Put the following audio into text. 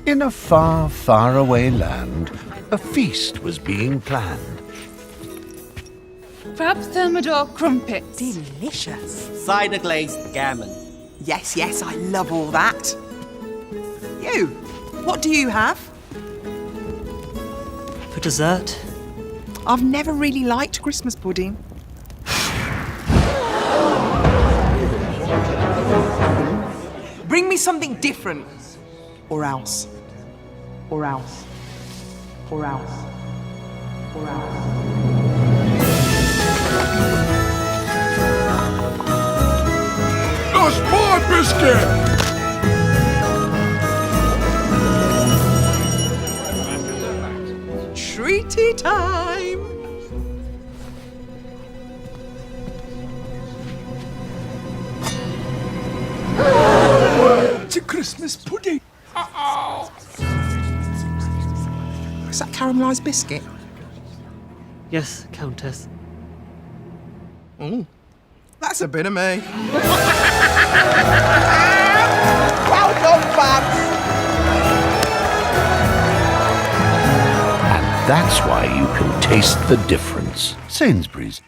In a far, far away land, a feast was being planned. Crab thermidor crumpets. Delicious. Cider glazed gammon. Yes, yes, I love all that. You, what do you have? For dessert? I've never really liked Christmas pudding. Bring me something different. Or else. Or else. Or else. Or else. That's my biscuit! Treaty time! It's a Christmas pudding. Is that caramelised biscuit? Yes, Countess. That's a bit of me. Well done, Babs! And that's why you can taste the difference. Sainsbury's.